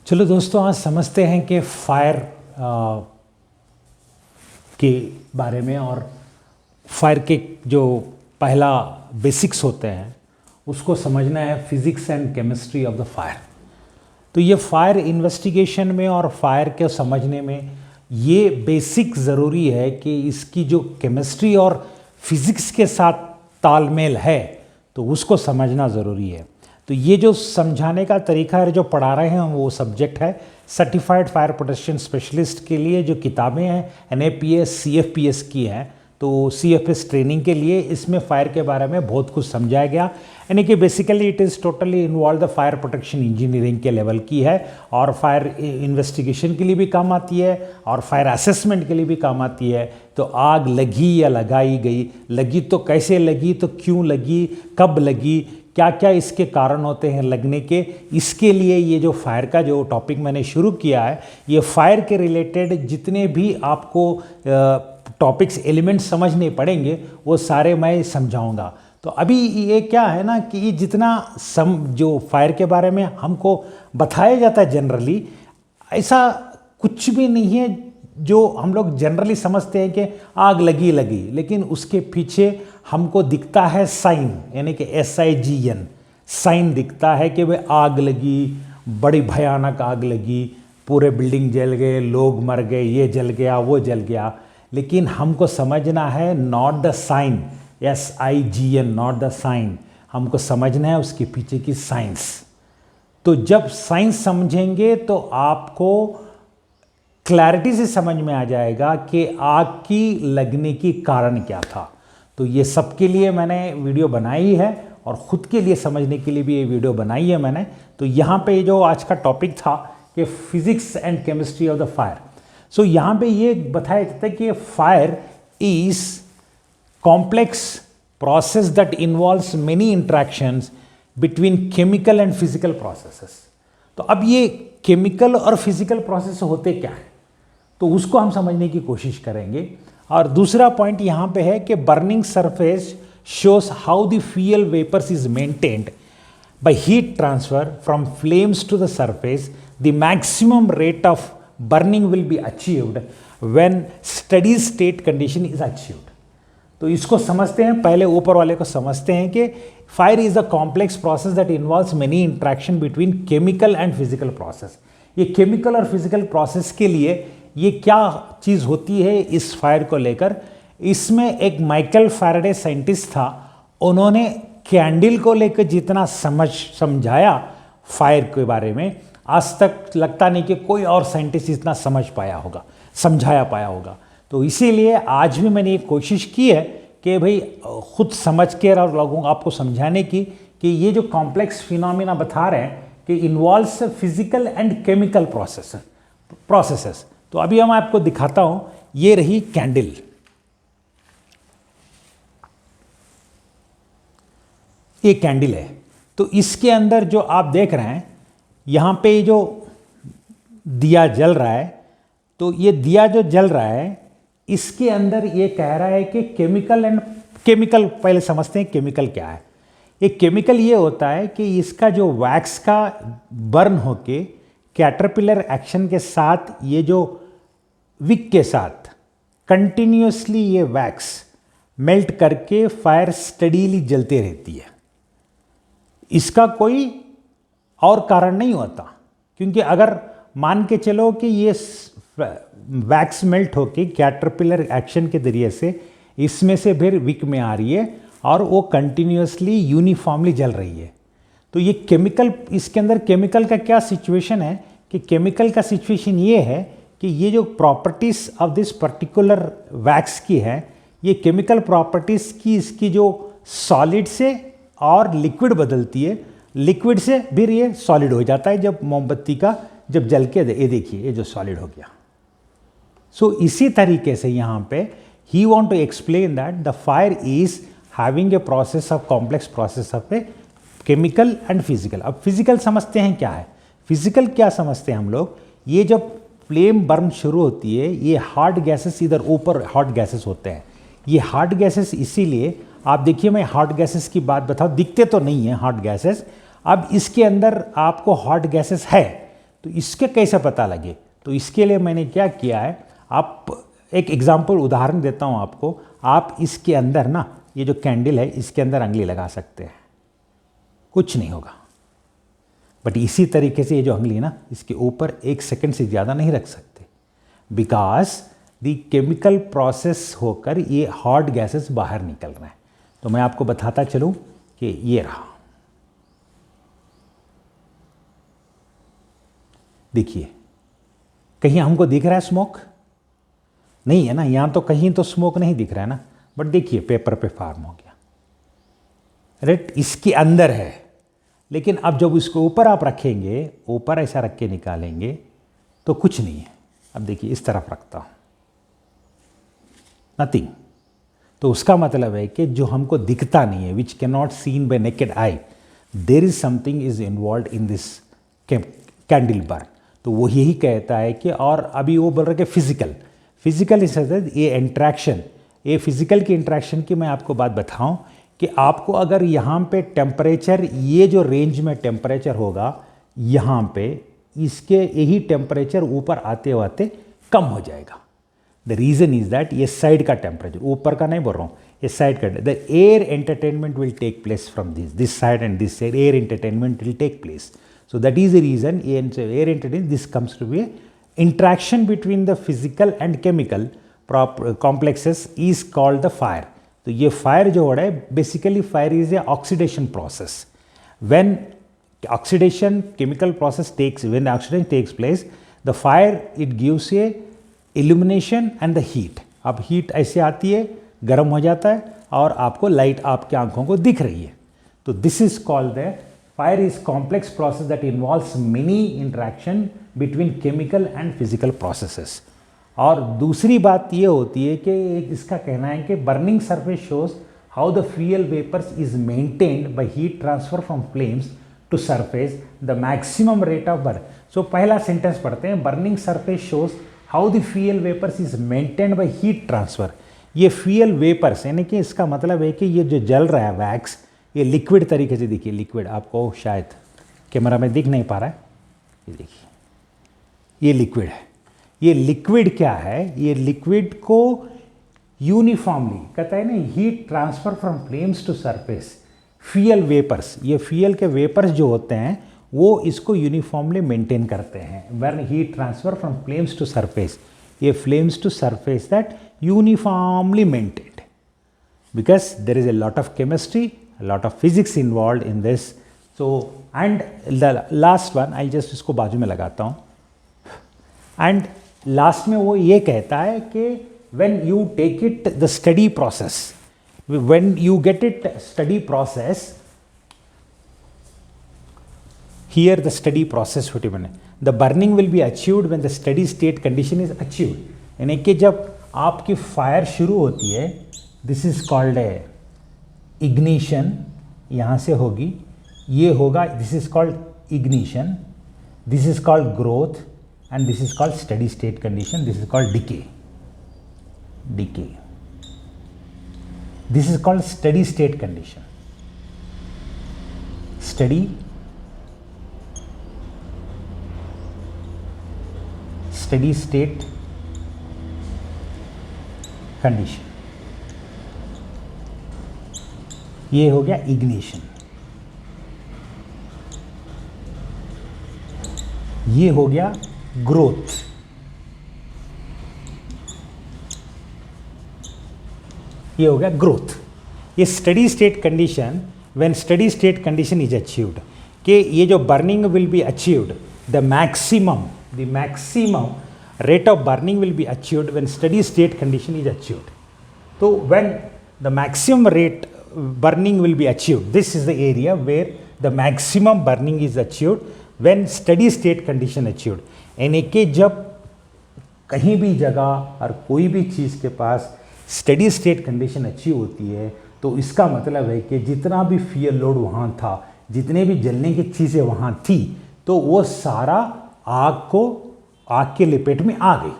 चलो दोस्तों, आज समझते हैं कि फायर के बारे में। और फायर के जो पहला बेसिक्स होते हैं उसको समझना है, physics and chemistry of the fire. तो ये फायर इन्वेस्टिगेशन में और फायर के समझने में ये बेसिक ज़रूरी है कि इसकी जो केमिस्ट्री और फिज़िक्स के साथ तालमेल है तो उसको समझना ज़रूरी है। तो ये जो समझाने का तरीका है, जो पढ़ा रहे हैं वो सब्जेक्ट है सर्टिफाइड फायर प्रोटेक्शन स्पेशलिस्ट के लिए। जो किताबें हैं NAPS CFPS की हैं, तो CFS ट्रेनिंग के लिए इसमें फायर के बारे में बहुत कुछ समझाया गया। यानी कि basically it is totally involve the fire protection engineering के लेवल की है, और फायर इन्वेस्टिगेशन के लिए भी काम आती है और फायर असेसमेंट के लिए भी काम आती है। तो आग लगी या लगाई गई, लगी तो कैसे लगी, तो क्यों लगी, कब लगी, क्या क्या इसके कारण होते हैं लगने के, इसके लिए ये जो फायर का जो टॉपिक मैंने शुरू किया है, ये फायर के रिलेटेड जितने भी आपको टॉपिक्स एलिमेंट्स समझने पड़ेंगे वो सारे मैं समझाऊंगा। तो अभी ये क्या है ना कि ये जितना जो फायर के बारे में हमको बताया जाता है जनरली, ऐसा कुछ भी नहीं है जो हम लोग जनरली समझते हैं कि आग लगी, लेकिन उसके पीछे हमको दिखता है साइन, यानी कि SIGN साइन दिखता है कि भाई आग लगी, बड़ी भयानक आग लगी, पूरे बिल्डिंग जल गए, लोग मर गए, ये जल गया, वो जल गया। लेकिन हमको समझना है not the sine, SIGN not the sine, हमको समझना है उसके पीछे की साइंस। तो जब साइंस समझेंगे तो आपको क्लैरिटी से समझ में आ जाएगा कि आग की लगने की कारण क्या था। तो ये सबके लिए मैंने वीडियो बनाई है और ख़ुद के लिए समझने के लिए भी ये वीडियो बनाई है मैंने। तो यहाँ पे जो आज का टॉपिक था कि physics and chemistry of the fire. So यहाँ पे ये बताया जाता है कि fire is complex process that involves many interactions between chemical and physical processes. तो अब ये केमिकल और फिजिकल प्रोसेस होते क्या है, तो उसको हम समझने की कोशिश करेंगे। और दूसरा पॉइंट यहाँ पे है कि burning surface shows how the fuel vapours is maintained by heat transfer from flames to the surface. The maximum rate of burning will be achieved when steady state condition is achieved. तो इसको समझते हैं, पहले ऊपर वाले को समझते हैं कि fire is a complex process that involves many interaction between chemical and physical process. ये केमिकल और फिजिकल प्रोसेस के लिए ये क्या चीज़ होती है इस फायर को लेकर। इसमें एक माइकल फैराडे साइंटिस्ट था, उन्होंने कैंडल को लेकर जितना समझाया फायर के बारे में, आज तक लगता नहीं कि कोई और साइंटिस्ट इतना समझाया पाया होगा। तो इसीलिए आज भी मैंने ये कोशिश की है कि भाई खुद समझ के और लोगों को आपको समझाने की कि ये जो कॉम्प्लेक्स फिनोमिना बता रहे हैं कि involves physical and chemical processes. तो अभी मैं आपको दिखाता हूं, ये रही कैंडल। ये कैंडल है, तो इसके अंदर जो आप देख रहे हैं यहाँ पे जो दिया जल रहा है, तो ये दिया जो जल रहा है इसके अंदर ये कह रहा है कि केमिकल पहले समझते हैं केमिकल क्या है। ये केमिकल ये होता है कि इसका जो वैक्स का बर्न होके कैटरपिलर एक्शन के साथ, ये जो विक के साथ कंटिन्यूसली ये वैक्स मेल्ट करके फायर स्टडीली जलती रहती है। इसका कोई और कारण नहीं होता, क्योंकि अगर मान के चलो कि ये वैक्स मेल्ट होके कैटरपिलर एक्शन के जरिए से इसमें से फिर विक में आ रही है और वो कंटिन्यूसली यूनिफॉर्मली जल रही है। तो ये केमिकल, इसके अंदर केमिकल का क्या सिचुएशन है कि केमिकल का सिचुएशन ये है कि ये जो properties of this particular wax की है, ये केमिकल प्रॉपर्टीज़ की इसकी जो सॉलिड से और लिक्विड बदलती है, लिक्विड से फिर ये सॉलिड हो जाता है जब मोमबत्ती का जब जल के, ये देखिए ये जो सॉलिड हो गया। सो इसी तरीके से यहाँ पे ही want to explain that the fire is having a process of complex process of a chemical and physical. अब फिजिकल समझते हैं क्या है, फिजिकल क्या समझते हैं हम लोग, ये जब फ्लेम बर्न शुरू होती है, ये हॉट गैसेस, इधर ऊपर हॉट गैसेस होते हैं। ये हॉट गैसेस इसीलिए, आप देखिए मैं हॉट गैसेस की बात बताऊँ, दिखते तो नहीं है हॉट गैसेस। अब इसके अंदर आपको हॉट गैसेस है, तो इसके कैसे पता लगे? तो इसके लिए मैंने क्या किया है, आप एक एग्जाम्पल उदाहरण देता हूँ आपको। आप इसके अंदर ना, ये जो कैंडल है इसके अंदर अंगली लगा सकते हैं, कुछ नहीं होगा। बट इसी तरीके से ये जो अंगली है ना, इसके ऊपर 1 सेकंड से ज़्यादा नहीं रख सकते, बिकॉज द केमिकल प्रोसेस होकर ये हॉट गैसेस बाहर निकल रहे हैं। तो मैं आपको बताता चलूँ कि ये रहा, देखिए कहीं हमको दिख रहा है स्मोक? नहीं है ना, यहाँ तो कहीं तो स्मोक नहीं दिख रहा है ना। बट देखिए पेपर पे फॉर्म हो गया, राइट, इसके अंदर है। लेकिन अब जब इसको ऊपर आप रखेंगे, ऊपर ऐसा रख के निकालेंगे तो कुछ नहीं है। अब देखिए इस तरफ रखता हूँ, नथिंग। तो उसका मतलब है कि जो हमको दिखता नहीं है, which can not seen bye naked eye, there is something is involve in this candle burn. तो वो यही कहता है कि, और अभी वो बोल रहे कि फिजिकल इस ये इंट्रैक्शन, ये फिजिकल की इंट्रैक्शन की मैं आपको बात बताऊं कि आपको अगर यहाँ पे टेम्परेचर, ये जो रेंज में टेम्परेचर होगा यहाँ पे, इसके यही टेम्परेचर ऊपर आते आते कम हो जाएगा। द रीज़न इज दैट ये साइड का टेम्परेचर, ऊपर का नहीं बोल रहा हूँ, ये साइड का, the air entertainment will take place from this side and this side, air entertainment will take place. So that is the reason air entertainment, this comes to be a interaction between the physical and chemical complexes is called the fire. तो ये fire जो हो रहा है, basically fire is a oxidation process. When oxidation chemical process takes, when the oxidation takes place, the fire it gives a illumination and the heat. अब heat ऐसे आती है, गर्म हो जाता है और आपको लाइट आपके आंखों को दिख रही है. तो this is called the fire is complex process that involves many interaction between chemical and physical processes. और दूसरी बात ये होती है कि इसका कहना है कि burning surface shows how the fuel vapors is maintained by heat transfer from flames to surface, the maximum rate of burn. So पहला सेंटेंस पढ़ते हैं, burning surface shows how the fuel vapors is maintained by heat transfer. ये fuel vapors यानी कि इसका मतलब है कि ये जो जल रहा है वैक्स, ये लिक्विड तरीके से, देखिए लिक्विड, आपको शायद कैमरा में दिख नहीं पा रहा है, ये देखिए ये लिक्विड है. ये लिक्विड क्या है? ये लिक्विड को यूनिफॉर्मली कहता है ना, heat transfer from flames to surface, fuel vapours, ये फ्यूल के वेपर्स जो होते हैं वो इसको यूनिफॉर्मली मेंटेन करते हैं. When heat transfer from flames to surface, ये flames to surface that uniformly maintained, because there is a lot of chemistry, a lot of physics involved in this. So and the last one, I'll just इसको बाजू में लगाता हूँ. And last में वो ये कहता है कि when you take it the steady process, when you get it steady process, here the steady process होती है, the burning will be achieved when the steady state condition is achieved. यानी कि जब आपकी फायर शुरू होती है, this is called a ignition, यहाँ से होगी, ये होगा, this is called ignition, this is called growth and this is called study state condition, this is called decay, this is called study state condition. Study state condition, ये हो गया ignition, ये हो गया ग्रोथ, ये हो गया ग्रोथ. ये steady state condition, when steady state condition is achieved, कि ये जो burning will be achieved, the maximum rate of burning will be achieved when steady state condition is achieved. तो when the maximum rate burning will be achieved, this is the area where the maximum burning is achieved when steady state condition achieved. यानी कि जब कहीं भी जगह और कोई भी चीज़ के पास steady state condition अचीव होती है, तो इसका मतलब है कि जितना भी फ्यूल लोड वहाँ था, जितने भी जलने की चीज़ें वहाँ थी, तो वो सारा आग के लपेट में आ गई.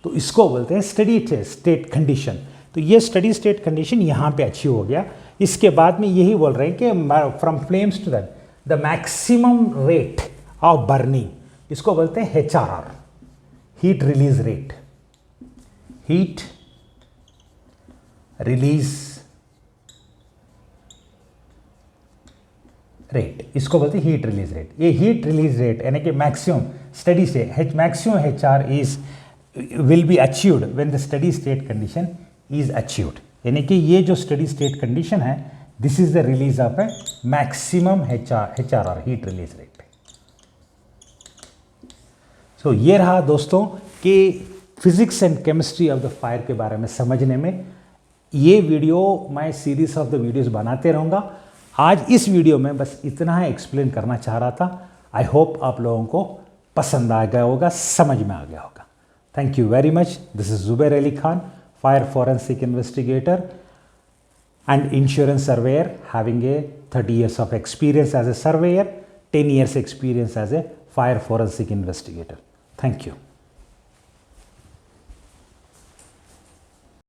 तो इसको बोलते हैं स्टडी स्टेट कंडीशन. तो ये स्टडी स्टेट कंडीशन यहाँ पे अचीव हो गया. इसके बाद में यही बोल रहे हैं कि from flames to the maximum rate of burning. इसको बोलते हैं HRR, heat release rate, heat release rate, इसको बोलते हैं हीट रिलीज रेट। ये हीट रिलीज रेट यानी कि maximum steady state, maximum HR is will be achieved when the steady state condition is achieved, यानी कि ये जो स्टेडी स्टेट कंडीशन है, this is the release of a maximum HRR, heat release rate. सो ये रहा दोस्तों कि physics and chemistry of the fire के बारे में समझने में। ये वीडियो मैं सीरीज ऑफ द वीडियोस बनाते रहूँगा। आज इस वीडियो में बस इतना ही एक्सप्लेन करना चाह रहा था। आई होप आप लोगों को पसंद आ गया होगा, समझ में आ गया होगा। Thank you very much. This is Zubair Ali Khan, fire forensic investigator and insurance surveyor, having a 30 years of experience as a surveyor, 10 years experience as a fire forensic investigator. Thank you.